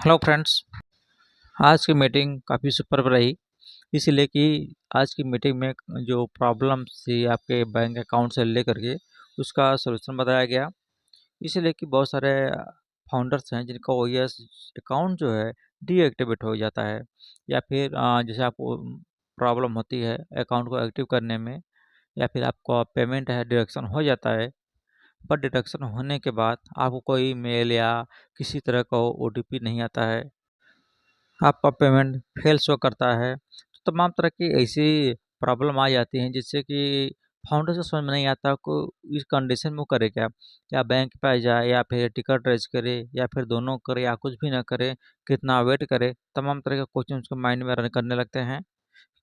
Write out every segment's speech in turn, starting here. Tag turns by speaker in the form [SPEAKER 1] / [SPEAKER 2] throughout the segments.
[SPEAKER 1] Hello friends. आज की meeting काफ़ी सुपर्ब रही। इसीलिए कि आज की मीटिंग में जो प्रॉब्लम्स थी आपके बैंक अकाउंट से लेकर के उसका सलूशन बताया गया। इसीलिए कि बहुत सारे फाउंडर्स हैं जिनका ओएस अकाउंट जो है डीएक्टिवेट हो जाता है, या फिर जैसे आपको प्रॉब्लम होती है अकाउंट को एक्टिव करने में, या फिर आपका पेमेंट है डिडक्शन हो जाता है। पर डिडक्शन होने के बाद आपको कोई मेल या किसी तरह का ओटीपी नहीं आता है, आपका पेमेंट फेल शो करता है। तो तमाम तरह की ऐसी प्रॉब्लम आ जाती हैं जिससे कि फाउंडर को समझ में नहीं आता को इस कंडीशन में वो करे क्या। या बैंक पे जाए, या फिर टिकट रेज करे, या फिर दोनों करे, या कुछ भी ना करे, कितना वेट करे। तमाम तरह के क्वेश्चन उसके माइंड में रन करने लगते हैं।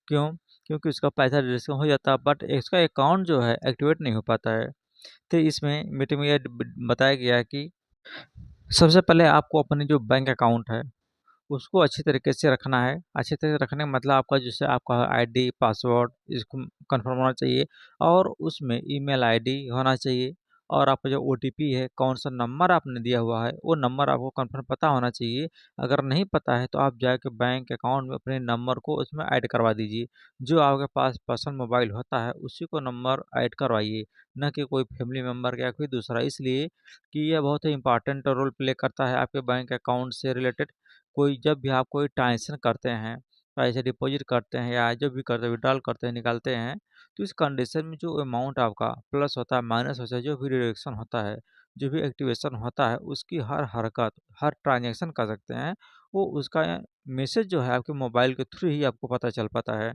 [SPEAKER 1] क्यों? क्योंकि उसका पैसा डिडक्शन हो जाता है बट इसका अकाउंट जो है एक्टिवेट नहीं हो पाता है। तो इसमें मीटिंग में यह बताया गया है कि सबसे पहले आपको अपनी जो बैंक अकाउंट है उसको अच्छी तरीके से रखना है। अच्छी तरीके से रखने का मतलब आपका जैसे आपका आईडी, पासवर्ड इसको कंफर्म होना चाहिए, और उसमें ईमेल आईडी होना चाहिए, और आपका जो ओटीपी है, कौन सा नंबर आपने दिया हुआ है, वो नंबर आपको कंफर्म पता होना चाहिए। अगर नहीं पता है तो आप जाके बैंक अकाउंट में अपने नंबर को उसमें ऐड करवा दीजिए। जो आपके पास पर्सनल मोबाइल होता है उसी को नंबर ऐड करवाइए, न कि कोई फैमिली मेम्बर या कोई दूसरा। इसलिए कि यह बहुत ही इंपॉर्टेंट रोल प्ले करता है आपके बैंक अकाउंट से रिलेटेड। कोई जब भी आप कोई ट्रांजेक्शन करते हैं, पैसे डिपॉजिट करते हैं, या जो भी करते हैं, विड्रॉल करते हैं, निकालते हैं, तो इस कंडीशन में जो अमाउंट आपका प्लस होता है, माइनस होता है, जो भी डिडक्शन होता है, जो भी एक्टिवेशन होता है, उसकी हर हरकत, हर ट्रांजेक्शन कर सकते हैं, वो उसका मैसेज जो है आपके मोबाइल के थ्रू ही आपको पता चल पाता है।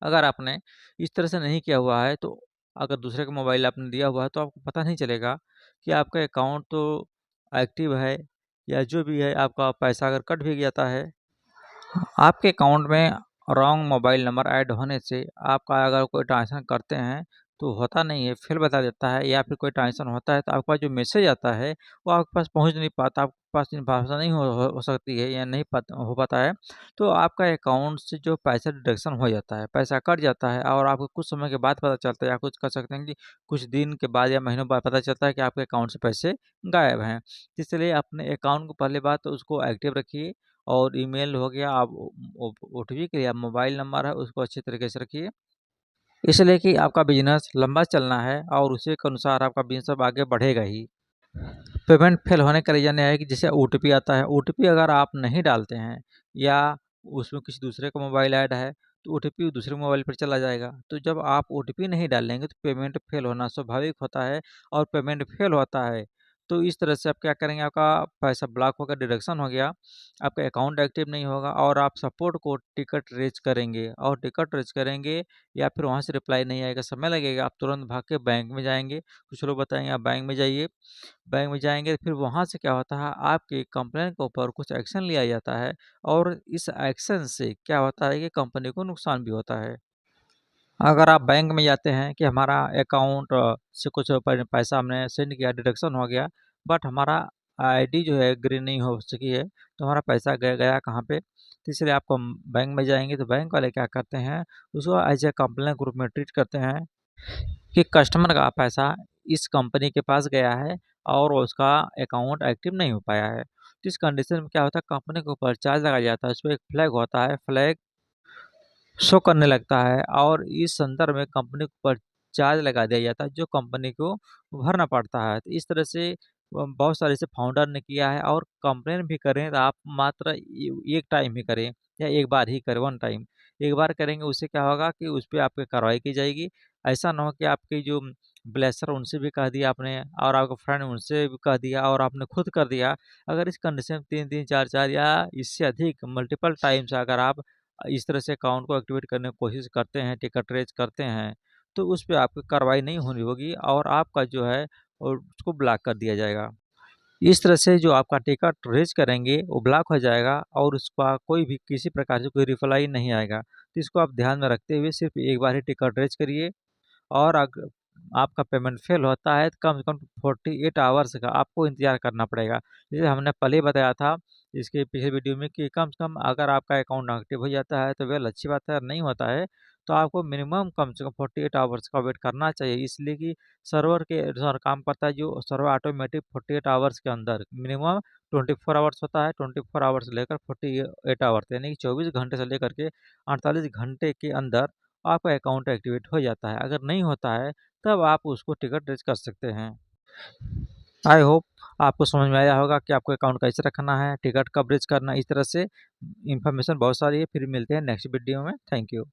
[SPEAKER 1] अगर आपने इस तरह से नहीं किया हुआ है, तो अगर दूसरे का मोबाइल आपने दिया हुआ है तो आपको पता नहीं चलेगा कि आपका अकाउंट तो एक्टिव है, या जो भी है आपका पैसा अगर कट भी जाता है। आपके अकाउंट में रॉन्ग मोबाइल नंबर ऐड होने से आपका अगर कोई ट्रांजेक्शन करते हैं तो होता नहीं है, फेल बता देता है, या फिर कोई ट्रांजेक्शन होता है तो आपके पास जो मैसेज आता है वो आपके पास पहुंच नहीं पाता, आपके पास भाषा नहीं हो सकती है, या नहीं हो पाता है। तो आपका अकाउंट से जो पैसा डिडक्शन हो जाता है, पैसा कट जाता है, और आपको कुछ समय के बाद पता चलता है, या कुछ कर सकते हैं कि कुछ दिन के बाद या महीनों बाद पता चलता है कि आपके अकाउंट से पैसे गायब हैं। इसलिए अपने अकाउंट को पहले बात तो उसको एक्टिव रखिए, और ईमेल हो गया, आप ओटीपी के लिए आप मोबाइल नंबर है उसको अच्छी तरीके से रखिए। इसलिए कि आपका बिजनेस लंबा चलना है, और उसी के अनुसार आपका बिजनेस अब आगे बढ़ेगा ही। पेमेंट फेल होने का रीज़न ये है कि जैसे ओटीपी आता है, ओटीपी अगर आप नहीं डालते हैं, या उसमें किसी दूसरे का मोबाइल ऐड है, तो ओटीपी दूसरे मोबाइल पर चला जाएगा। तो जब आप ओटीपी नहीं डालेंगे तो पेमेंट फेल होना स्वाभाविक होता है, और पेमेंट फेल होता है तो इस तरह से आप क्या करेंगे, आपका पैसा ब्लॉक होकर डिडक्शन हो गया, आपका अकाउंट एक्टिव नहीं होगा, और आप सपोर्ट को टिकट रेज करेंगे, और टिकट रेज करेंगे, या फिर वहाँ से रिप्लाई नहीं आएगा, समय लगेगा, आप तुरंत भाग के बैंक में जाएंगे। कुछ लोग बताएंगे आप बैंक में जाइए, बैंक में जाएँगे, फिर वहाँ से क्या होता है, आपकी कंप्लेंट के ऊपर कुछ एक्शन लिया जाता है, और इस एक्शन से क्या होता है कि कंपनी को नुकसान भी होता है। अगर आप बैंक में जाते हैं कि हमारा अकाउंट से कुछ पैसा हमने सेंड किया, डिडक्शन हो गया, बट हमारा आईडी जो है ग्रीन नहीं हो सकी है, तो हमारा पैसा गया गया कहाँ पे? तो इसलिए आप बैंक में जाएँगे तो बैंक वाले क्या करते हैं, उसको एज़ ए कंप्लेंट ग्रुप में ट्रीट करते हैं कि कस्टमर का पैसा इस कंपनी के पास गया है, और उसका अकाउंट एक्टिव नहीं हो पाया है। तो इस कंडीशन में क्या होता है, कंपनी के ऊपर चार्ज लगाया जाता है, उसपे एक फ्लैग होता है, फ्लैग शो करने लगता है, और इस संदर्भ में कंपनी के ऊपर चार्ज लगा दिया जाता है जो कंपनी को भरना पड़ता है। तो इस तरह से बहुत सारे ऐसे फाउंडर ने किया है, और कंप्लेन भी करें तो आप मात्र एक टाइम ही करें, या एक बार ही करें, वन टाइम। एक बार करेंगे उससे क्या होगा कि उस पे आप पे कार्रवाई की जाएगी। ऐसा ना हो कि आपके जो ब्लेसर उनसे भी कह दिया आपने, और आपका फ्रेंड उनसे भी कह दिया, और आपने खुद कर दिया। अगर इस कंडीशन में 3-3 4-4 या इससे अधिक मल्टीपल टाइम्स अगर आप इस तरह से अकाउंट को एक्टिवेट करने की कोशिश करते हैं, टिकट रेज़ करते हैं, तो उस पे आपकी कार्रवाई नहीं होनी होगी, और आपका जो है उसको ब्लॉक कर दिया जाएगा। इस तरह से जो आपका टिकट रेज़ करेंगे वो ब्लॉक हो जाएगा, और उसका कोई भी किसी प्रकार से कोई रिप्लाई नहीं आएगा। तो इसको आप ध्यान में रखते हुए सिर्फ़ एक बार ही टिकट रेज़ करिए, और आपका पेमेंट फेल होता है तो कम से कम 48 आवर्स का आपको इंतज़ार करना पड़ेगा। जैसे हमने पहले ही बताया था इसके पिछले वीडियो में कि कम से कम अगर आपका अकाउंट एक्टिव हो जाता है तो वेल अच्छी बात है, अगर नहीं होता है तो आपको मिनिमम कम से कम 48 आवर्स का वेट करना चाहिए। इसलिए कि सर्वर के अनुसार काम करता है, जो सर्वर ऑटोमेटिक 48 आवर्स के अंदर मिनिमम 24 आवर्स होता है, 24 आवर्स से लेकर 48 आवर्स यानी कि 24 घंटे से लेकर के 48 घंटे के अंदर आपका अकाउंट एक्टिवेट हो जाता है। अगर नहीं होता है तब आप उसको टिकट रेज़ कर सकते हैं। आई होप आपको समझ में आया होगा कि आपको अकाउंट कैसे रखना है, टिकट कब रेज़ करना है। इस तरह से इन्फॉर्मेशन बहुत सारी है। फिर मिलते हैं नेक्स्ट वीडियो में। Thank you.